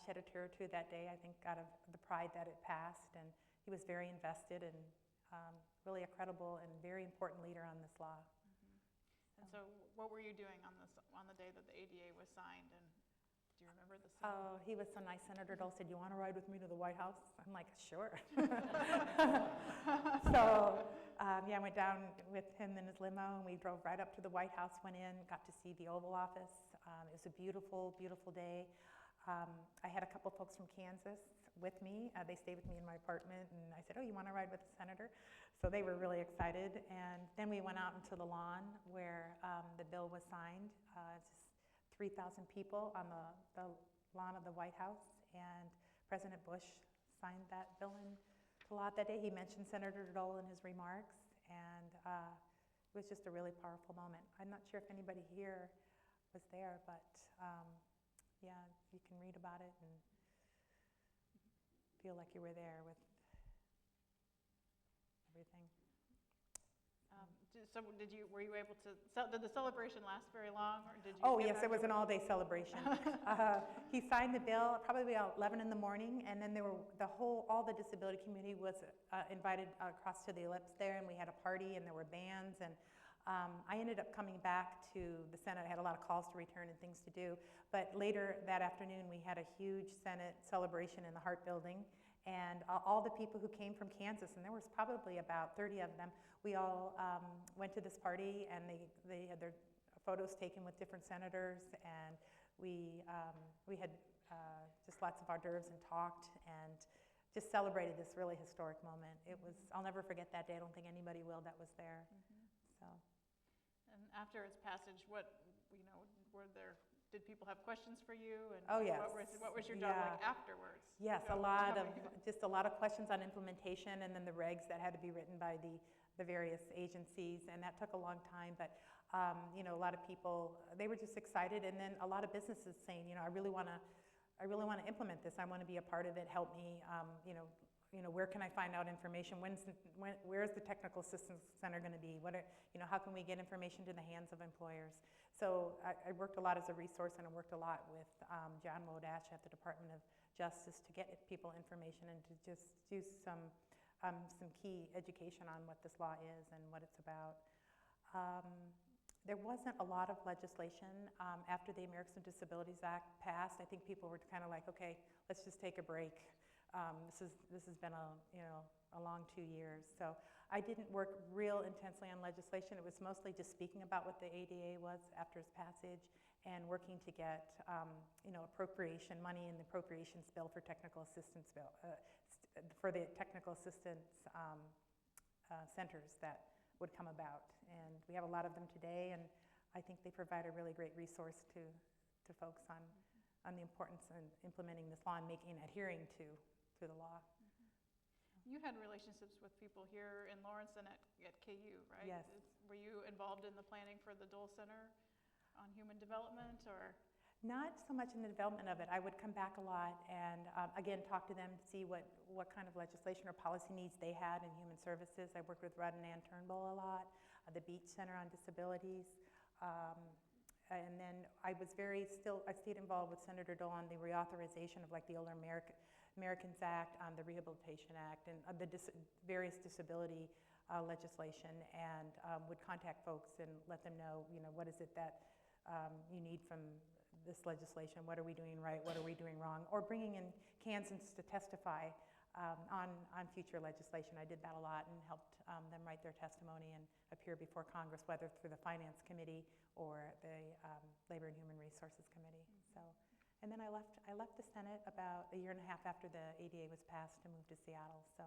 shed a tear or two that day, I think, out of the pride that it passed, and he was very invested and really a credible and very important leader on this law. And so what were you doing on the day that the ADA was signed, and do you remember the scene? Oh, he was so nice. Senator Dole said, "You want to ride with me to the White House?" I'm like, "Sure." So yeah, I went down with him in his limo, and we drove right up to the White House, went in, got to see the Oval Office. It was a beautiful, beautiful day. I had a couple folks from Kansas with me. They stayed with me in my apartment, and I said, "Oh, you want to ride with the senator?" So they were really excited. And then we went out into the lawn where the bill was signed. Just 3,000 people on the lawn of the White House, and President Bush signed that bill into law that day. He mentioned Senator Dole in his remarks, and it was just a really powerful moment. I'm not sure if anybody here was there, but yeah, you can read about it and feel like you were there with everything. So were you able to, did the celebration last very long, or did you? Oh, get yes, back it was to an all-day celebration. He signed the bill probably about 11 in the morning, and then all the disability community was invited across to the ellipse there, and we had a party, and there were bands, and I ended up coming back to the Senate. I had a lot of calls to return and things to do, but later that afternoon, we had a huge Senate celebration in the Hart Building, and all the people who came from Kansas, and there was probably about 30 of them, we all went to this party, and they had their photos taken with different senators, and we had just lots of hors d'oeuvres and talked, and just celebrated this really historic moment. It was, I'll never forget that day. I don't think anybody will that was there. So. And after its passage, did people have questions for you? And oh, yes. What was your job like afterwards? Yes, a lot of questions on implementation, and then the regs that had to be written by the various agencies, and that took a long time, but a lot of people, they were just excited, and then a lot of businesses saying, I really want to implement this. I want to be a part of it. Help me. Where can I find out information? Where's the technical assistance center going to be? How can we get information to the hands of employers? So I worked a lot as a resource, and I worked a lot with John Wodash at the Department of Justice to get people information and to just do some key education on what this law is and what it's about. There wasn't a lot of legislation after the Americans with Disabilities Act passed. I think people were kind of like, okay, let's just take a break. This has been a long 2 years. So I didn't work real intensely on legislation. It was mostly just speaking about what the ADA was after its passage and working to get appropriation money in the appropriations bill for technical assistance bill, for the technical assistance centers that would come about. And we have a lot of them today, and I think they provide a really great resource to folks on the importance of implementing this law and adhering to the law. You had relationships with people here in Lawrence and at KU, right? Yes. Were you involved in the planning for the Dole Center on Human Development, or? Not so much in the development of it. I would come back a lot and, again, talk to them to see what kind of legislation or policy needs they had in human services. I worked with Rudd and Ann Turnbull a lot, the Beach Center on Disabilities. And then I stayed involved with Senator Dole on the reauthorization of the older Americans Act, the Rehabilitation Act, and the various disability legislation, and would contact folks and let them know, what is it that you need from this legislation, what are we doing right, what are we doing wrong, or bringing in Kansans to testify on future legislation. I did that a lot and helped them write their testimony and appear before Congress, whether through the Finance Committee or the Labor and Human Resources Committee. So, and then I left the Senate about a year and a half after the ADA was passed to move to Seattle. So,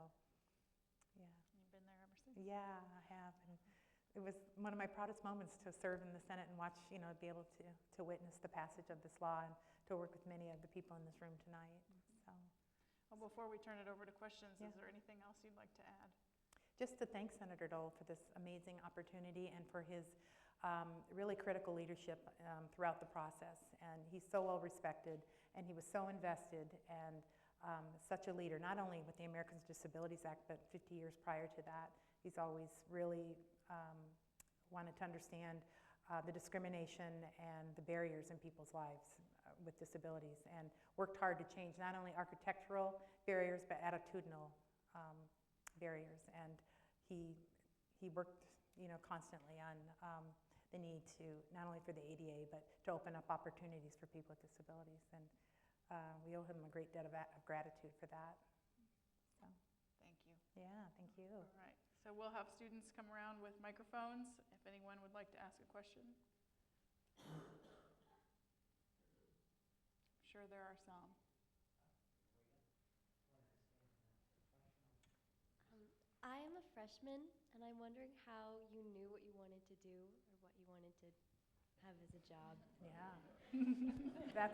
yeah. You've been there ever since? Yeah, I have. And it was one of my proudest moments to serve in the Senate and watch, be able to witness the passage of this law and to work with many of the people in this room tonight. So. Well, before we turn it over to questions, Yeah. Is there anything else you'd like to add? Just to thank Senator Dole for this amazing opportunity and for his really critical leadership throughout the process. And he's so well respected, and he was so invested and such a leader, not only with the Americans with Disabilities Act, but 50 years prior to that. He's always really wanted to understand the discrimination and the barriers in people's lives with disabilities, and worked hard to change not only architectural barriers, but attitudinal barriers. And he worked constantly on the need to, not only for the ADA, but to open up opportunities for people with disabilities. And we owe him a great debt of gratitude for that. So. Thank you. Yeah, thank you. All right. So we'll have students come around with microphones if anyone would like to ask a question. I'm sure there are some. I am a freshman, and I'm wondering how you knew what you wanted to do or what you wanted to have have as a job? Yeah.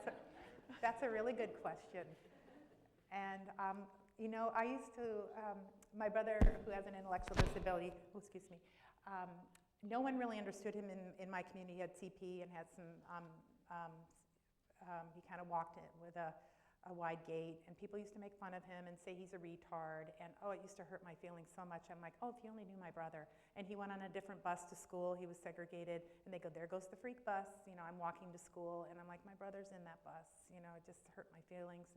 That's a really good question. And, you know, I used to, my brother who has an intellectual disability, no one really understood him in my community. He had CP and had some, he kind of walked in with a wide gait, and people used to make fun of him and say he's a retard, and oh, it used to hurt my feelings so much. I'm like, oh, if you only knew my brother. And he went on a different bus to school. He was segregated, and they go, there goes the freak bus. You know, I'm walking to school, and I'm like, my brother's in that bus. You know, it just hurt my feelings.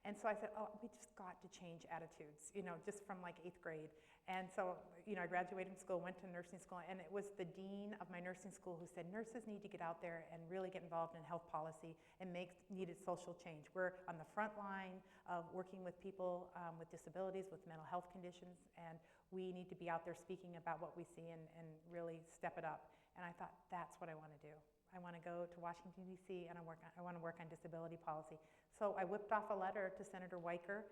And so I said, oh, we just got to change attitudes, you know, just from like 8th grade. And so, you know, I graduated from school, went to nursing school, and it was the dean of my nursing school who said, nurses need to get out there and really get involved in health policy and make needed social change. We're on the front line of working with people with disabilities, with mental health conditions, and we need to be out there speaking about what we see and really step it up. And I thought, that's what I want to do. I want to go to Washington, D.C., and I want to work on disability policy. So I whipped off a letter to Senator Weicker,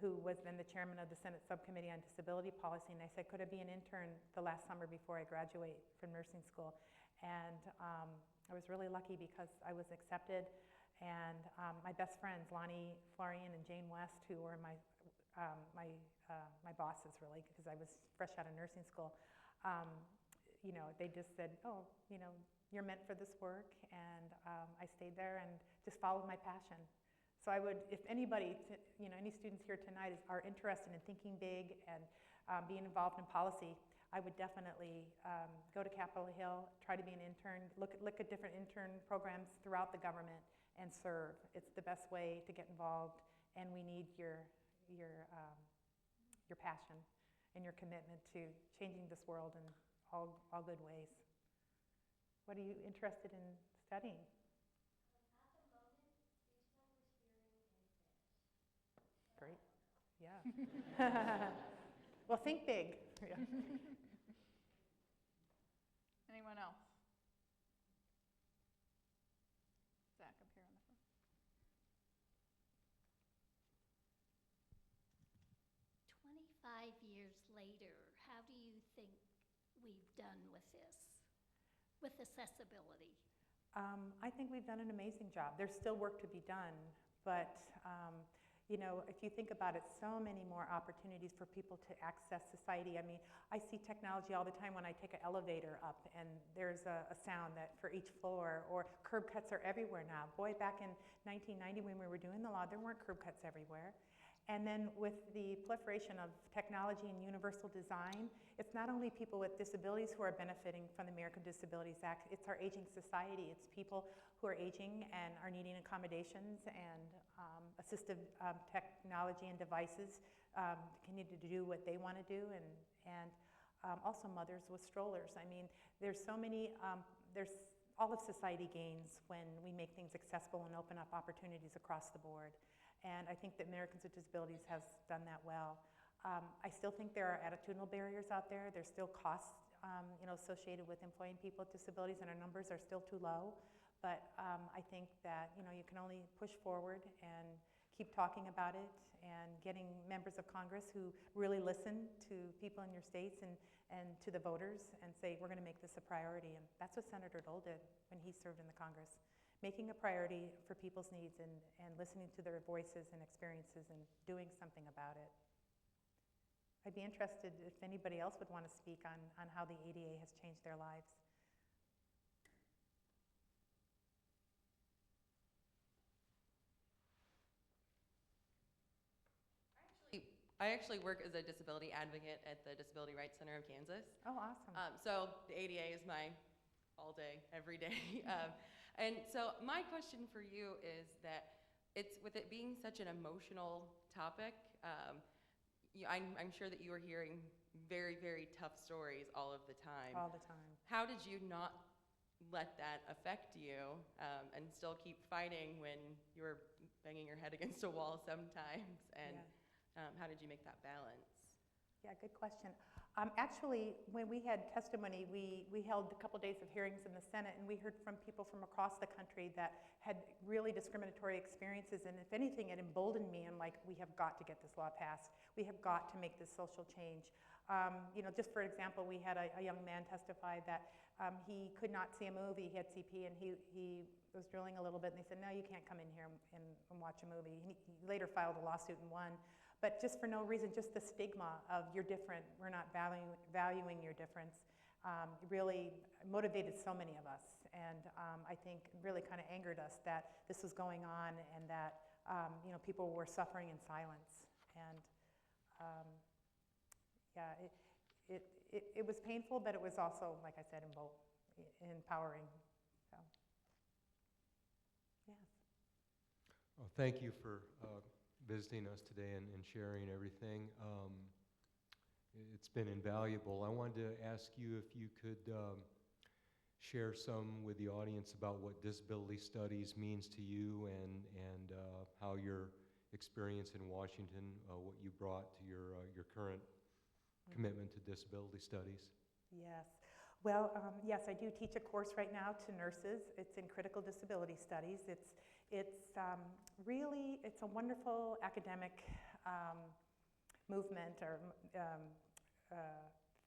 who was then the chairman of the Senate Subcommittee on Disability Policy, and I said, could I be an intern the last summer before I graduate from nursing school? And I was really lucky because I was accepted, and my best friends, Lonnie Florian and Jane West, who were my bosses really, because I was fresh out of nursing school, you know, they just said, oh, you know, you're meant for this work, and I stayed there and just followed my passion. So I would, if anybody, you know, any students here tonight are interested in thinking big and being involved in policy, I would definitely go to Capitol Hill, try to be an intern, look at different intern programs throughout the government and serve. It's the best way to get involved, and we need your passion and your commitment to changing this world in all good ways. What are you interested in studying? At the moment, speech language hearing and Spanish. Great. Yeah. Well, think big. Yeah. Anyone else? Zach, up here on the front. 25 years later, how do you think we've done with this, with accessibility? I think we've done an amazing job. There's still work to be done, but you know, if you think about it, so many more opportunities for people to access society. I mean, I see technology all the time when I take an elevator up, and there's a sound that for each floor, or curb cuts are everywhere now. Boy, back in 1990 when we were doing the law, there weren't curb cuts everywhere. And then with the proliferation of technology and universal design, it's not only people with disabilities who are benefiting from the American Disabilities Act, it's our aging society. It's people who are aging and are needing accommodations and assistive technology and devices continue to do what they want to do, and also mothers with strollers. I mean, there's so many, there's all of society gains when we make things accessible and open up opportunities across the board. And I think that Americans with Disabilities has done that well. I still think there are attitudinal barriers out there. There's still costs you know, associated with employing people with disabilities, and our numbers are still too low. But I think that, you know, you can only push forward and keep talking about it and getting members of Congress who really listen to people in your states and to the voters and say, we're going to make this a priority. And that's what Senator Dole did when he served in the Congress. Making a priority for people's needs and listening to their voices and experiences and doing something about it. I'd be interested if anybody else would want to speak on how the ADA has changed their lives. I actually work as a disability advocate at the Disability Rights Center of Kansas. Oh, awesome. So the ADA is my all day, every day. And so my question for you is that it's, with it being such an emotional topic, I'm sure that you are hearing very, very tough stories all of the time. All the time. How did you not let that affect you and still keep fighting when you were banging your head against a wall sometimes? And how did you make that balance? Yeah, good question. Actually, when we had testimony, we held a couple days of hearings in the Senate, and we heard from people from across the country that had really discriminatory experiences, and if anything, it emboldened me. I'm like, we have got to get this law passed. We have got to make this social change. Just for example, we had a young man testify that he could not see a movie. He had CP, and he was drilling a little bit, and they said, no, you can't come in here and watch a movie. He later filed a lawsuit and won. But just for no reason, just the stigma of you're different, we're not valuing your difference, really motivated so many of us. And I think really kind of angered us that this was going on and that people were suffering in silence. And it was painful, but it was also, like I said, empowering. So, yes. Well, thank you for visiting us today and sharing everything. It's been invaluable. I wanted to ask you if you could share some with the audience about what disability studies means to you and how your experience in Washington, what you brought to your current commitment to disability studies. Yes. Well, yes, I do teach a course right now to nurses. It's in critical disability studies. It's a wonderful academic movement or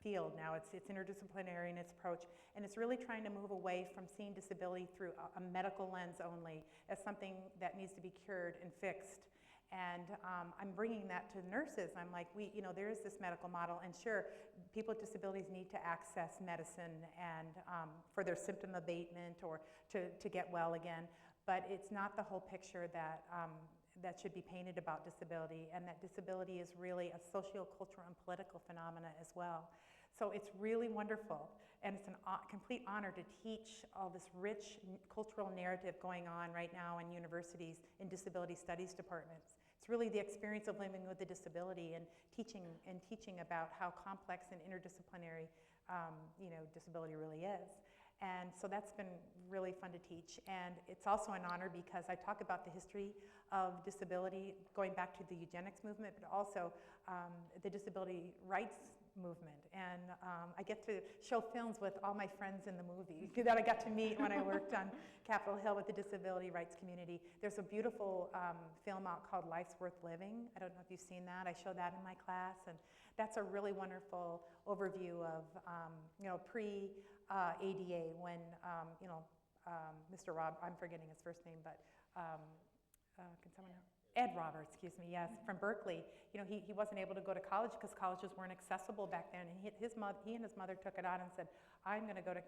field now. It's interdisciplinary in its approach, and it's really trying to move away from seeing disability through a medical lens only as something that needs to be cured and fixed. And I'm bringing that to nurses. I'm like, there is this medical model, and sure, people with disabilities need to access medicine and for their symptom abatement or to get well again, but it's not the whole picture that should be painted about disability, and that disability is really a socio-cultural and political phenomena as well. So it's really wonderful, and it's a complete honor to teach all this rich cultural narrative going on right now in universities in disability studies departments. It's really the experience of living with a disability and teaching about how complex and interdisciplinary disability really is. And so that's been really fun to teach. And it's also an honor because I talk about the history of disability going back to the eugenics movement, but also the disability rights movement. And I get to show films with all my friends in the movie that I got to meet when I worked on Capitol Hill with the disability rights community. There's a beautiful film out called Life's Worth Living. I don't know if you've seen that. I show that in my class. And that's a really wonderful overview of, pre-ADA when, Mr. Rob, I'm forgetting his first name, but can someone know? Ed Roberts, excuse me, yes, from Berkeley. He wasn't able to go to college because colleges weren't accessible back then. And he and his mother took it on and said, I'm going to go to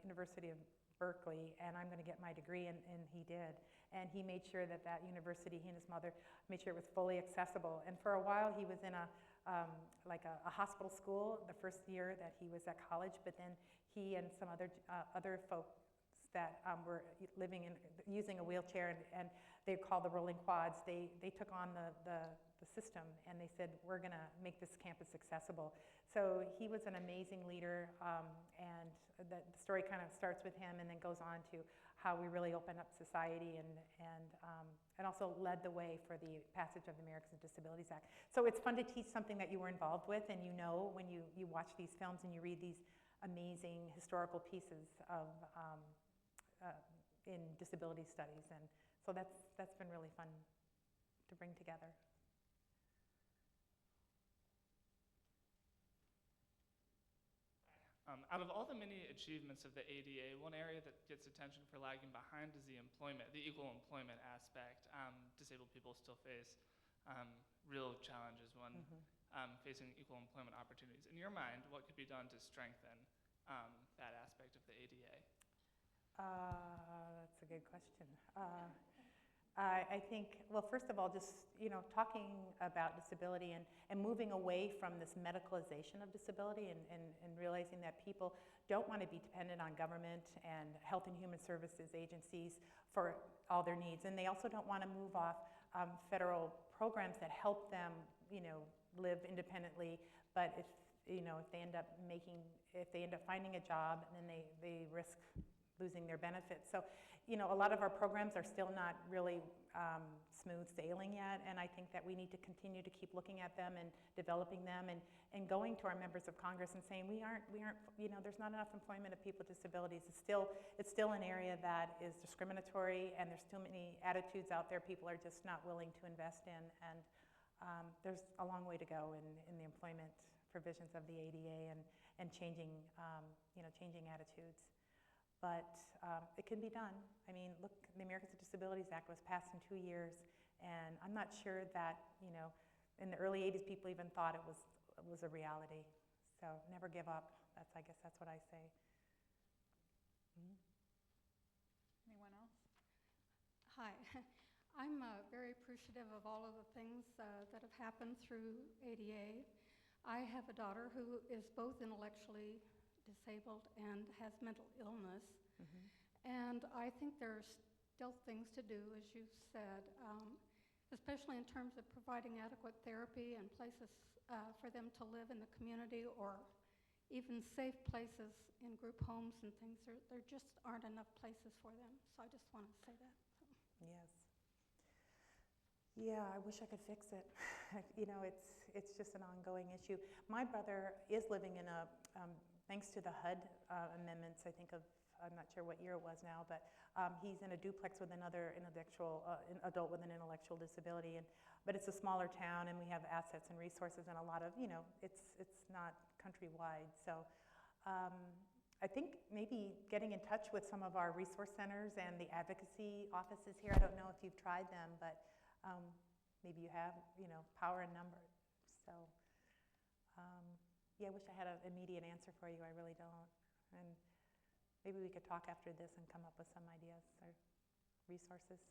University of Berkeley and I'm going to get my degree, and he did. And he made sure that university, he and his mother made sure it was fully accessible. And for a while he was in a hospital school the first year that he was at college, but then he and some other folks that were using a wheelchair, and they called the rolling quads. They took on the system, and they said, we're going to make this campus accessible. So he was an amazing leader, and the story kind of starts with him and then goes on to how we really opened up society and also led the way for the passage of the Americans with Disabilities Act. So it's fun to teach something that you were involved with, and when you watch these films and you read these amazing historical pieces of in disability studies, and so that's been really fun to bring together. Out of all the many achievements of the ADA, one area that gets attention for lagging behind is the equal employment aspect. Disabled people still face real challenges when facing equal employment opportunities. In your mind, what could be done to strengthen that aspect of the ADA? That's a good question. I think, well, first of all, just talking about disability and moving away from this medicalization of disability and realizing that people don't want to be dependent on government and health and human services agencies for all their needs, and they also don't want to move off federal programs that help them live independently. But if they end up finding a job, and then they risk losing their benefits. So, a lot of our programs are still not really smooth sailing yet, and I think that we need to continue to keep looking at them and developing them and going to our members of Congress and saying we aren't, there's not enough employment of people with disabilities. It's still an area that is discriminatory, and there's too many attitudes out there people are just not willing to invest in, and there's a long way to go in the employment provisions of the ADA and changing, changing attitudes. But it can be done. I mean, look, the Americans with Disabilities Act was passed in 2 years, and I'm not sure that, in the early 80s, people even thought it was a reality. So never give up. I guess that's what I say. Anyone else? Hi. I'm very appreciative of all of the things that have happened through ADA. I have a daughter who is both intellectually disabled and has mental illness. And I think there's still things to do, as you've said, especially in terms of providing adequate therapy and places for them to live in the community, or even safe places in group homes and things. There just aren't enough places for them. So I just want to say that. Yes. Yeah, I wish I could fix it. It's just an ongoing issue. My brother is living in a, thanks to the HUD amendments, I'm not sure what year it was now, but he's in a duplex with another adult with an intellectual disability. But it's a smaller town, and we have assets and resources and a lot of, it's not countrywide. So I think maybe getting in touch with some of our resource centers and the advocacy offices here. I don't know if you've tried them, but maybe you have, power in numbers. So yeah, I wish I had an immediate answer for you. I really don't. And maybe we could talk after this and come up with some ideas or resources.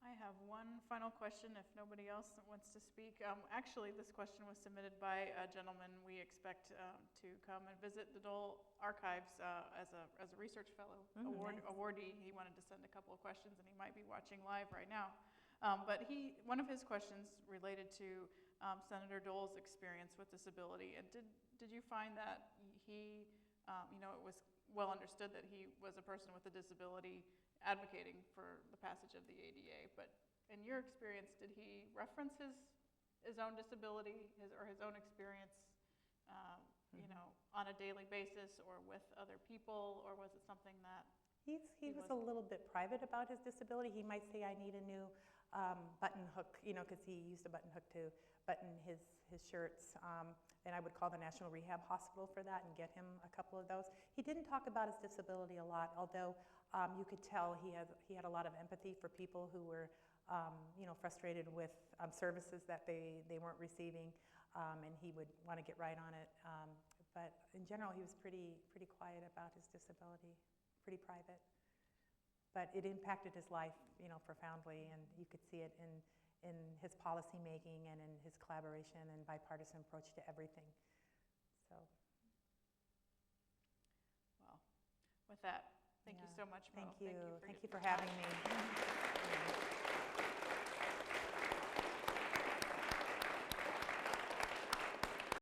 I have one final question if nobody else wants to speak. Actually, this question was submitted by a gentleman we expect to come and visit the Dole Archives as a research fellow Nice. awardee. He wanted to send a couple of questions, and he might be watching live right now. But one of his questions related to Senator Dole's experience with disability. And did you find that he, it was well understood that he was a person with a disability advocating for the passage of the ADA, but in your experience, did he reference his own disability, his own experience, on a daily basis, or with other people, or was it something that he was a little bit private about his disability? He might say, "I need a new button hook," because he used a button hook to button his shirts. And I would call the National Rehab Hospital for that and get him a couple of those. He didn't talk about his disability a lot, although you could tell he had a lot of empathy for people who were, frustrated with services that they weren't receiving, and he would want to get right on it. But in general, he was pretty quiet about his disability, pretty private. But it impacted his life, profoundly, and you could see it in his policy making and in his collaboration and bipartisan approach to everything. So. Well, with that, thank you so much, Mo. Thank you. Thank you for your having me.